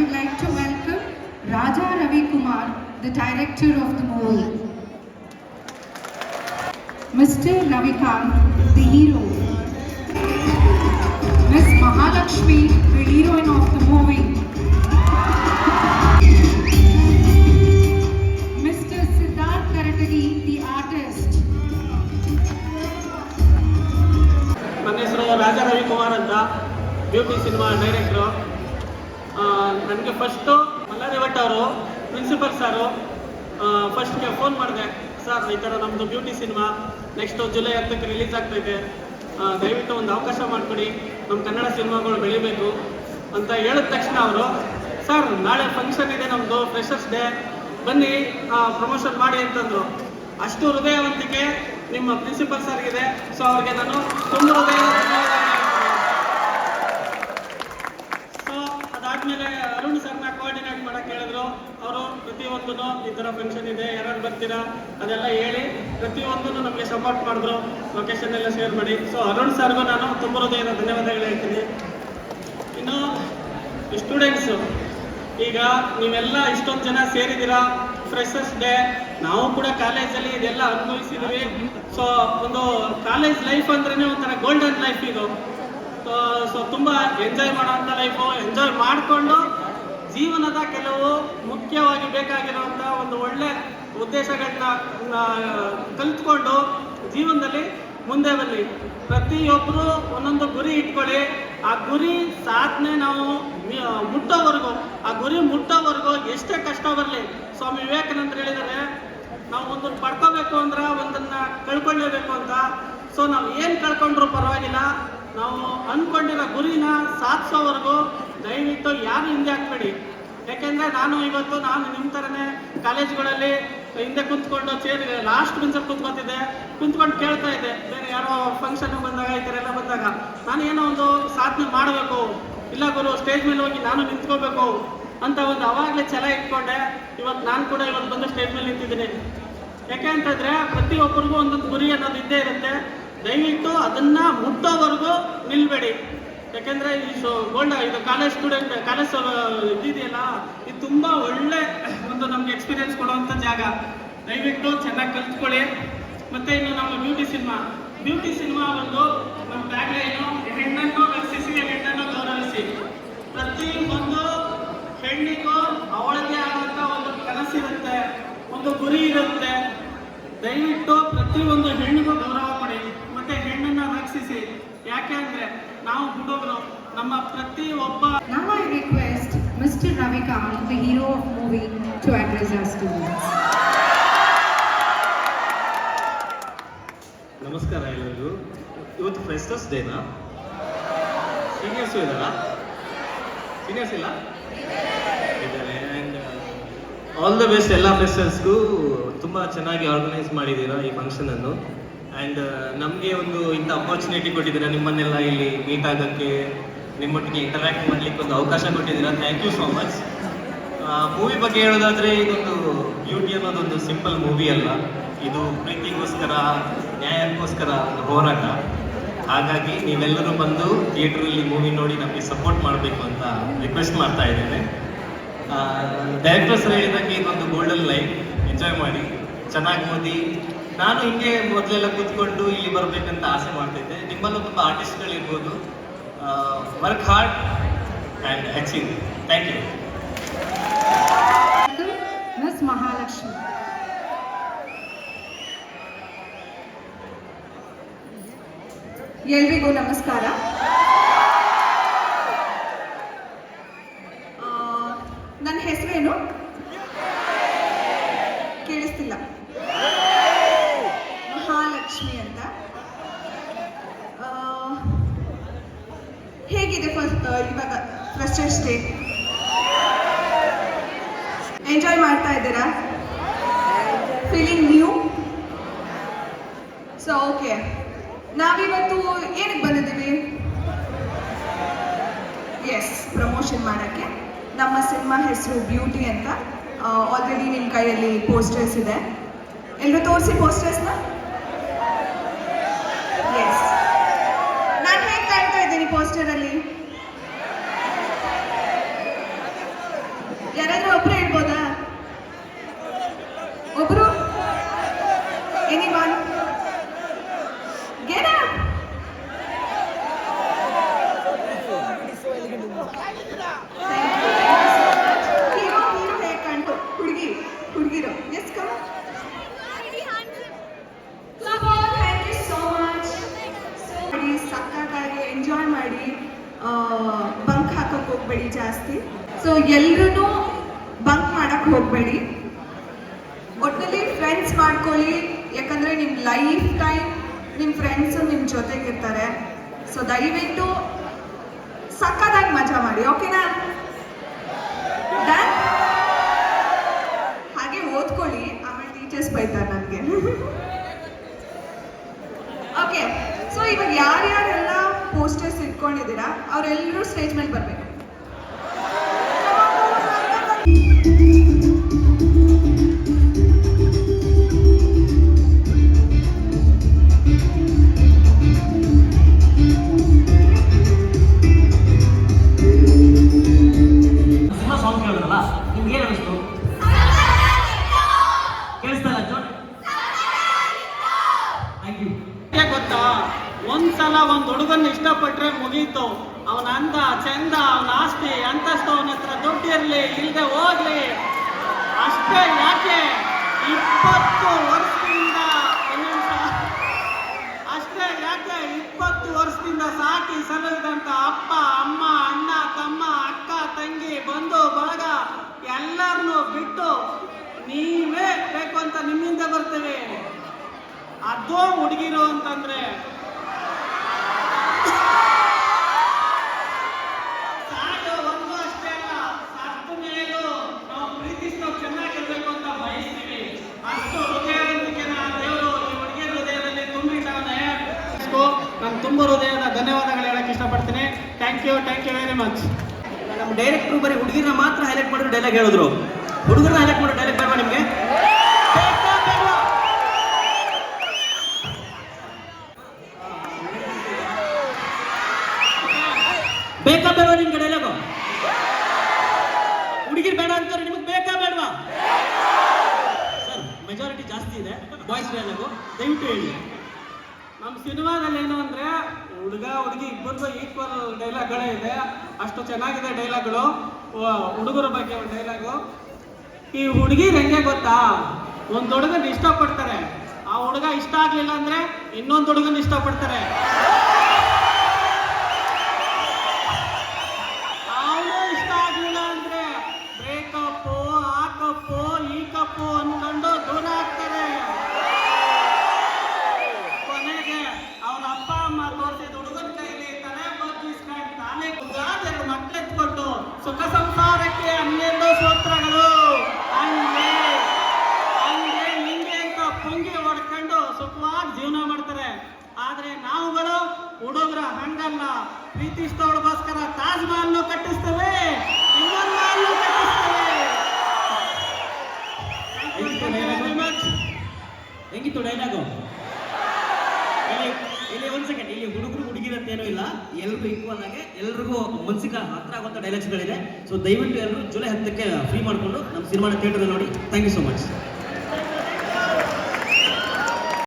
would like to welcome Raja Ravi Kumar, the director of the movie. Mr. Ravikant, the hero. Miss Mahalakshmi, the heroine of the movie. Mr. Siddharth Karatagi, the artist. ನನ್ನ ಹೆಸರು ರಾಜಾ ರವಿಕುಮಾರ್ ಅಂತ, beauty cinema ಡೈರೆಕ್ಟ್ರು. ನನಗೆ first Mallari Bhat ಅವರು principal ಸಾರು ಫಸ್ಟ್ಗೆ phone ಮಾಡಿದೆ, sir ಈ ಥರ ನಮ್ಮದು ಬ್ಯೂಟಿ ಸಿನಿಮಾ ನೆಕ್ಸ್ಟು ಜುಲೈ 10ಕ್ಕೆ ರಿಲೀಸ್ ಆಗ್ತೈತೆ, ದಯವಿಟ್ಟು ಒಂದು ಅವಕಾಶ ಮಾಡಿಕೊಡಿ, ನಮ್ಮ ಕನ್ನಡ ಸಿನಿಮಾಗಳು ಬೆಳಿಬೇಕು ಅಂತ ಹೇಳಿದ ತಕ್ಷಣ ಅವರು, ಸರ್ ನಾಳೆ ಫಂಕ್ಷನ್ ಇದೆ ನಮ್ಮದು ಫ್ರೆಷರ್ಸ್ ಡೇ, ಬನ್ನಿ ಪ್ರಮೋಷನ್ ಮಾಡಿ ಅಂತಂದರು. ಅಷ್ಟು ಹೃದಯವಂತಿಕೆ ನಿಮ್ಮ ಪ್ರಿನ್ಸಿಪಲ್ ಸರ್ಗಿದೆ. ಸೊ ಅವ್ರಿಗೆ ನಾನು ತುಂಬ ಸೊ ಅದಾದಮೇಲೆ ಅರುಣ್ ಸರ್ನ ಕೋಆರ್ಡಿನೇಟ್ ಮಾಡೋಕ್ಕೆ ಹೇಳಿದ್ರು. ಅವರು ಪ್ರತಿಯೊಂದೂ ಈ ಥರ ಫಂಕ್ಷನ್ ಇದೆ, ಯಾರು ಬರ್ತೀರಾ ಅದೆಲ್ಲ ಹೇಳಿ ಪ್ರತಿಯೊಂದೂ ನಮಗೆ ಸಪೋರ್ಟ್ ಮಾಡಿದ್ರು, ಲೊಕೇಶನ್ ಎಲ್ಲ ಶೇರ್ ಮಾಡಿ. ಸೊ ಅರುಣ್ ಸರ್ಗೂ ನಾನು ತುಂಬ ಹೃದಯದ ಧನ್ಯವಾದಗಳು ಹೇಳ್ತೀನಿ. ಇನ್ನು ಸ್ಟೂಡೆಂಟ್ಸು, ಈಗ ನೀವೆಲ್ಲ ಇಷ್ಟೊಂದು ಜನ ಸೇರಿದ್ದೀರಾ, ಫ್ರೆಷರ್ಸ್ ಡೇ, ನಾವು ಕೂಡ ಕಾಲೇಜಲ್ಲಿ ಇದೆಲ್ಲ ಅನುಭವಿಸಿದ್ವಿ. ಸೊ ಒಂದು ಕಾಲೇಜ್ ಲೈಫ್ ಅಂದ್ರೇ ಒಂಥರ ಗೋಲ್ಡನ್ ಲೈಫ್ ಇದು. ಸೊ ತುಂಬ ಎಂಜಾಯ್ ಮಾಡೋಂಥ ಲೈಫು, ಎಂಜಾಯ್ ಮಾಡಿಕೊಂಡು ಜೀವನದ ಕೆಲವು ಮುಖ್ಯವಾಗಿ ಬೇಕಾಗಿರುವಂಥ ಒಂದು ಒಳ್ಳೆ ಉದ್ದೇಶಗಳನ್ನ ಕಲ್ತ್ಕೊಂಡು ಜೀವನದಲ್ಲಿ ಮುಂದೆ ಬನ್ನಿ. ಪ್ರತಿಯೊಬ್ಬರು ಒಂದೊಂದು ಗುರಿ ಇಟ್ಕೊಳ್ಳಿ. ಆ ಗುರಿ ಸಾಧನೆ ನಾವು ಮುಟ್ಟೋವರೆಗೂ, ಆ ಗುರಿ ಮುಟ್ಟೋವರೆಗೂ ಎಷ್ಟೇ ಕಷ್ಟ ಬರಲಿ, ಸ್ವಾಮಿ ವಿವೇಕಾನಂದರು ಹೇಳಿದರೆ ನಾವು ಒಂದನ್ನು ಪಡ್ಕೋಬೇಕು ಅಂದ್ರೆ ಒಂದನ್ನು ಕಳ್ಕೊಳ್ಳೇಬೇಕು ಅಂತ. ಸೊ ನಾವು ಏನು ಕಳ್ಕೊಂಡ್ರೂ ಪರವಾಗಿಲ್ಲ, ನಾವು ಅಂದ್ಕೊಂಡಿರೋ ಗುರಿನ ಸಾಧಿಸೋವರೆಗೂ ದಯವಿಟ್ಟು ಯಾರು ಹಿಂದೆ ಹಾಕ್ಬೇಡಿ. ಯಾಕೆಂದರೆ ನಾನು ನಿಮ್ಮ ಥರನೇ ಕಾಲೇಜ್ಗಳಲ್ಲಿ ಹಿಂದೆ ಕುಂತ್ಕೊಂಡು ಲಾಸ್ಟ್ ಬೆಂಚಲ್ಲಿ ಕುಂತ್ಕೊತಿದ್ದೆ, ಕುಂತ್ಕೊಂಡು ಕೇಳ್ತಾ ಇದ್ದೆ, ಬೇರೆ ಯಾರೋ ಫಂಕ್ಷನ್ ಬಂದಾಗ ಈ ಥರ ಎಲ್ಲ ಬಂದಾಗ ನಾನು ಏನೋ ಒಂದು ಸಾಧನೆ ಮಾಡಬೇಕು, ಇಲ್ಲ ಗುರು ಸ್ಟೇಜ್ ಮೇಲೆ ಹೋಗಿ ನಾನು ನಿಂತ್ಕೋಬೇಕು ಅಂತ ಒಂದು ಅವಾಗಲೇ ಛಲ ಇಟ್ಕೊಂಡೆ. ಇವತ್ತು ನಾನು ಕೂಡ ಬಂದು ಸ್ಟೇಜ್ ಮೇಲೆ ನಿಂತಿದ್ದೀನಿ. ಯಾಕೆ ಅಂತಂದರೆ ಪ್ರತಿಯೊಬ್ಬರಿಗೂ ಒಂದೊಂದು ಗುರಿ ಅನ್ನೋದು ಇದ್ದೇ ಇರುತ್ತೆ. ದಯವಿಟ್ಟು ಅದನ್ನು ಮುಟ್ಟೋವರೆಗೂ ನಿಲ್ಬೇಡಿ. ಯಾಕೆಂದರೆ ಈ ಇದು ಕಾಲೇಜ್ ಸ್ಟೂಡೆಂಟ್ ಕಾಲೇಜ್ ಇದೆಯಲ್ಲ, ಇದು ತುಂಬ ಒಳ್ಳೆ ಒಂದು ನಮ್ಗೆ ಎಕ್ಸ್ಪೀರಿಯನ್ಸ್ ಕೊಡುವಂಥ ಜಾಗ. ದಯವಿಟ್ಟು ಚೆನ್ನಾಗಿ ಕಲ್ತ್ಕೊಳ್ಳಿ. ಮತ್ತು ಇನ್ನು ನಮ್ಮ ಬ್ಯೂಟಿ ಸಿನಿಮಾ ಒಂದು ನಮ್ಮ ಟ್ಯಾಗ್ಲೈನು, ಹೆಣ್ಣನ್ನು ರಕ್ಷಿಸಿ ಹೆಣ್ಣನ್ನು ಗೌರವಿಸಿ. ಪ್ರತಿ ಒಂದು ಹೆಣ್ಣಿಗೂ ಅವಳಿಗೆ ಆದಂಥ ಒಂದು ಕನಸಿರುತ್ತೆ, ಒಂದು ಗುರಿ ಇರುತ್ತೆ. ದಯವಿಟ್ಟು ಪ್ರತಿಯೊಂದು ಹೆಣ್ಣಿಗೂ ಗೌರವ ಕೊಡಿ ಮತ್ತು ಹೆಣ್ಣನ್ನು ರಕ್ಷಿಸಿ. ಯಾಕೆ ಅಂದರೆ ನಾವು ಹುಡುಗರು, ನಮ್ಮ ಪ್ರತಿಯೊಬ್ಬ. Now I request Mr. Ravikant, the hero of movie, to address our students. ನಮಸ್ಕಾರ ಎಲ್ಲರಿಗೂ. ಇವತ್ತು ಫ್ರೆಷರ್ಸ್ ಡೇನಾ? ಸೀನಿಯರ್ಸು ಇದ್ದಾರಾ? ಸೀನಿಯರ್ಸ್ ಇಲ್ಲ ಇದ್ದಾರೆ. ಆ್ಯಂಡ್ ಆಲ್ ದ ಬೆಸ್ಟ್ ಎಲ್ಲ ಫ್ರೆಷರ್ಸ್ಗೂ. ತುಂಬ ಚೆನ್ನಾಗಿ ಆರ್ಗನೈಸ್ ಮಾಡಿದ್ದೀರಾ ಈ ಫಂಕ್ಷನನ್ನು. ಆ್ಯಂಡ್ ನಮಗೆ ಒಂದು ಇಂಥ ಅಪರ್ಚುನಿಟಿ ಕೊಟ್ಟಿದ್ದೀರಾ, ನಿಮ್ಮನ್ನೆಲ್ಲ ಇಲ್ಲಿ ಮೀಟ್ ಆಗೋಕ್ಕೆ, ನಿಮ್ಮೊಟ್ಟಿಗೆ ಇಂಟರ್ಯಾಕ್ಟ್ ಮಾಡಲಿಕ್ಕೆ ಒಂದು ಅವಕಾಶ ಕೊಟ್ಟಿದ್ದೀರಾ. Thank you so much. Movie ಬಗ್ಗೆ ಹೇಳೋದಾದರೆ, ಇದೊಂದು ಬ್ಯೂಟಿ ಅನ್ನೋದೊಂದು ಸಿಂಪಲ್ ಮೂವಿ ಅಲ್ಲ, ಇದು ಪ್ರೀತಿಗೋಸ್ಕರ, ನ್ಯಾಯಕ್ಕೋಸ್ಕರ ಒಂದು ಹೋರಾಟ. ಹಾಗಾಗಿ ನೀವೆಲ್ಲರೂ ಬಂದು ಥಿಯೇಟ್ರಲ್ಲಿ ಮೂವಿ ನೋಡಿ ನಮಗೆ ಸಪೋರ್ಟ್ ಮಾಡಬೇಕು ಅಂತ ರಿಕ್ವೆಸ್ಟ್ ಮಾಡ್ತಾ ಇದ್ದೇನೆ. ಡೈರೆಕ್ಟರ್ಸ್ ಹೇಳಿದಂಗೆ ಇದೊಂದು ಗೋಲ್ಡನ್ ಲೈಫ್, ಎಂಜಾಯ್ ಮಾಡಿ, ಚೆನ್ನಾಗಿ ಓದಿ. ನಾನು ಹಿಂಗೆ ಮೊದಲೆಲ್ಲ ಕೂತ್ಕೊಂಡು ಇಲ್ಲಿ ಬರಬೇಕಂತ ಆಸೆ ಮಾಡ್ತಿದ್ದೆ. ನಿಮ್ಮಲ್ಲೂ ತುಂಬ ಆರ್ಟಿಸ್ಟ್ಗಳಿರ್ಬೋದು. Work hard and achieve. Thank you. Miss Mahalakshmi. ಎಲ್ರಿಗೂ ನಮಸ್ಕಾರ. ನನ್ನ ಹೆಸರೇನು ಕೇಳಿಸ್ತಿಲ್ಲ. ಮಹಾಲಕ್ಷ್ಮಿ ಅಂತ. ಹೇಗಿದೆ ಇವಾಗ ಫ್ರೆಷರ್ಸ್ ಡೇ? ಎಂಜಾಯ್ ಮಾಡ್ತಾ ಇದ್ದೀರಾ? Feeling new? ಸೊ ಓಕೆ, ನಾವಿವತ್ತು ಏನಕ್ಕೆ ಬಂದಿದ್ದೀವಿ? ಎಸ್, ಪ್ರಮೋಷನ್ ಮಾಡೋಕ್ಕೆ. ನಮ್ಮ ಸಿನಿಮಾ ಹೆಸರು ಬ್ಯೂಟಿ ಅಂತ. ಆಲ್ರೆಡಿ ನಿಮ್ಮ ಕೈಯಲ್ಲಿ ಪೋಸ್ಟರ್ಸ್ ಇದೆ, ಎಲ್ಲರೂ ತೋರಿಸಿ ಪೋಸ್ಟರ್ಸ್ನ. ಎಸ್, ನಾನು ಹೇಗೆ ಕಾಣ್ತಾ ಇದ್ದೀನಿ ಪೋಸ್ಟರಲ್ಲಿ? ಯಾರಾದ್ರೂ ಒಬ್ರು ಹೇಳ್ಬೋದಾ? ಒಬ್ರು? ಎನಿವನ್? Get up! ಹೀರೋ ಹೇಗೆ ಕಂಡು ಹುಡುಗಿರು ಎಸ್ ಕಮ್. Thank you so much. ಸಕ್ಕತ್ತಾಗಿ ಎಂಜಾಯ್ ಮಾಡಿ, ಬಂಕ್ ಹಾಕಕ್ಕೆ ಹೋಗ್ಬೇಡಿ ಜಾಸ್ತಿ. ಸೊ ಎಲ್ರೂ ಬಂಕ್ ಮಾಡಕ್ಕೆ ಹೋಗ್ಬೇಡಿ. ಒಟ್ಟಿನಲ್ಲಿ ಫ್ರೆಂಡ್ಸ್ ಮಾಡ್ಕೊಳ್ಳಿ, ಯಾಕಂದರೆ ನಿಮ್ಮ ಲೈಫ್ ಟೈಮ್ ನಿಮ್ಮ ಫ್ರೆಂಡ್ಸು ನಿಮ್ಮ ಜೊತೆಗಿರ್ತಾರೆ. ಸೊ ದಯವಿಟ್ಟು ಸಕ್ಕತ್ತಾಗಿ ಮಜಾ ಮಾಡಿ, ಓಕೆನಾ? ಡನ್? ಹಾಗೆ ಓದ್ಕೊಳ್ಳಿ, ಆಮೇಲೆ ಟೀಚರ್ಸ್ ಬೈತಾರೆ ನನಗೆ. ಓಕೆ, ಸೊ ಇವಾಗ ಯಾರ್ಯಾರೆಲ್ಲ ಪೋಸ್ಟರ್ಸ್ ಇಟ್ಕೊಂಡಿದ್ದೀರಾ ಅವರೆಲ್ಲರೂ ಸ್ಟೇಜ್ ಮೇಲೆ ಬರಬೇಕು. ಸಾಂಗ್ ಕೇಳಿದ್ರಲ್ಲ, ನಿಮ್ಗೆ ಏನು ಅನಿಸ್ತು? ಕೇಳಿಸ್ತಾ ಇಲ್ಲ ಜೋರ್? Thank you. ಗೊತ್ತಾ, ಒಂದ್ಸಲ ಒಂದ್ ಹುಡುಗನ್ನ ಇಷ್ಟಪಟ್ರೆ ಮುಗೀತು. ಅವನ ಅಂದ ಚಂದ, ಅವನ ಆಸ್ತಿ ಅಂತಸ್ತು, ಅವನ ಹತ್ರ ದುಡ್ಡು ಇರ್ಲಿ ಇಲ್ದೆ ಹೋಗ್ಲಿ, ಅಷ್ಟೇ ಯಾಕೆ 20 ವರ್ಷದಿಂದ ಅಷ್ಟೇ ಯಾಕೆ 20 ವರ್ಷದಿಂದ ಸಾಕಿ ಸಲಹಿದಂತ ಅಪ್ಪ ಅಮ್ಮ ಅಣ್ಣ ತಮ್ಮ ಅಕ್ಕ ತಂಗಿ ಬಂಧು ಬಳಗ ಎಲ್ಲರನ್ನೂ ಬಿಟ್ಟು ನೀವೇ ಬೇಕು ಅಂತ ನಿಮ್ಮಿಂದ ಬರ್ತೇವೆ. ಅದೋ ಹುಡುಗಿರು ಅಂತಂದ್ರೆ ಸಾಯೋ ಒಂದು ಅಷ್ಟೇ ಅಲ್ಲ, ಸತ್ತ ಮೇಲೂ ನಾವು ಪ್ರೀತಿಸ್ತಾ ಚೆನ್ನಾಗಿರ್ಬೇಕು ಅಂತ ಬಯಸ್ತೀವಿ. ಅಷ್ಟು ಹೃದಯದೊಂದಿಗೆ ದೇವರು ಈ ಹುಡುಗಿಯ ಹೃದಯದಲ್ಲಿ ತುಂಬಿದ್ದಾನೆ. ನಾನು ತುಂಬ ಹೃದಯದ ಧನ್ಯವಾದಗಳು ಹೇಳಕ್ ಇಷ್ಟಪಡ್ತೀನಿ. Thank you very much. ನಮ್ಮ ಡೈರೆಕ್ಟ್ರು ಬರೀ ಹುಡುಗಿರನ್ನ ಮಾತ್ರ ಹೈಲೈಟ್ ಮಾಡಿದ್ರು ಡೈಲಾಗ್ ಹೇಳಿದ್ರು. ಹುಡುಗರನ್ನ ಹೈಲೈಟ್ ಮಾಡೋ ಡೈಲಾಗ್ ಬೇಡ ನಿಮಗೆ? ಬೇಕಾ ಬೇಡ ನಿಮ್ಗೆ ಡೈಲಾಗು? ಹುಡುಗಿರು ಬೇಡ ಅಂತಾರೆ, ನಿಮಗೆ ಬೇಕಾ ಬೇಡವಾ? ಸರ್, ಮೆಜಾರಿಟಿ ಜಾಸ್ತಿ ಇದೆ ಬಾಯ್ಸ್ ಡೈಲಾಗು, ದಯವಿಟ್ಟು ಹೇಳಿ. ನಮ್ಮ ಸಿನಿಮಾದಲ್ಲಿ ಏನು ಅಂದ್ರೆ ಹುಡುಗ ಹುಡುಗಿ ಇಬ್ಬರಿಗೂ ಈಕ್ವಲ್ ಡೈಲಾಗ್ಗಳೇ ಇದೆ. ಅಷ್ಟು ಚೆನ್ನಾಗಿದೆ ಡೈಲಾಗ್ಗಳು. ಹುಡುಗರ ಬಗ್ಗೆ ಒಂದು ಡೈಲಾಗು, ಈ ಹುಡುಗಿರು ಹೆಂಗೆ ಗೊತ್ತಾ, ಒಂದು ಹುಡುಗನ ಇಷ್ಟಪಡ್ತಾರೆ, ಆ ಹುಡುಗ ಇಷ್ಟ ಆಗ್ಲಿಲ್ಲ ಅಂದ್ರೆ ಇನ್ನೊಂದು ಹುಡುಗನ ಇಷ್ಟಪಡ್ತಾರೆ. ಅವನು ಇಷ್ಟ ಆಗ್ಲಿಲ್ಲ ಅಂದ್ರೆ ಬ್ರೇಕಪ್ಪು ಆ ಕಪ್ಪು ಈ ಕಪ್ಪು ಅನ್ಕೊಂಡು ದೂರ ಆಗ್ತಾರೆ. ಕೊನೆಗೆ ಅವ್ರ ಅಪ್ಪ ಅಮ್ಮ ತೋರಿಸಿದ ಹುಡುಗನ ಕೈಲಿ ತಲೆ ಬಗ್ಗಿಸ್ಕೊಂಡು ತಾನೇ ಎರಡು ಮಕ್ಕಳೆತ್ಕೊಂಡು ಸುಖ ಸಂಸಾರಕ್ಕೆ 12 ಸೂತ್ರಗಳು ಹಂಗೆ ಹಂಗೆ ಹಿಂಗೆ ಅಂತ ಪುಂಗಿ ಹೊಡ್ಕೊಂಡು ಸುಖವಾಗಿ ಜೀವನ ಮಾಡ್ತಾರೆ. ಆದ್ರೆ ನಾವುಗಳು ಹುಡುಗರ ಹಂಗಲ್ಲ, ಪ್ರೀತಿಸಿದವಳಿಗೋಸ್ಕರ ತಾಜ್ ಮಹಲ್ ಕಟ್ಟಿಸ್ತೇವೆ, ಇನ್ನೊಂದು ಮಹಲ್ ಕಟ್ಟಿಸ್ತೇವೆ. ಹೆಂಗಿತ್ತು ಡೈಲಾಗು? ಇಲ್ಲಿ ಒಂದು ಸೆಕೆಂಡ್, ಇಲ್ಲಿ ಹುಡುಗರು ಹುಡುಗಿರಂತ ಏನೂ ಇಲ್ಲ, ಎಲ್ರಿಗೂ ಈಕ್ವಲ್ ಆಗಿ ಎಲ್ರಿಗೂ ಮನಸ್ಸಿಗೆ ಹತ್ರ ಆಗುವಂಥ ಡೈಲಾಗ್ಸ್ಗಳಿದೆ. ಸೊ ದಯವಿಟ್ಟು ಎಲ್ಲರೂ ಜುಲೈ 10ಕ್ಕೆ ಫ್ರೀ ಮಾಡಿಕೊಂಡು ನಮ್ಮ ಸಿನಿಮಾನ ಥಿಯೇಟರ್ ನೋಡಿ. Thank you so much.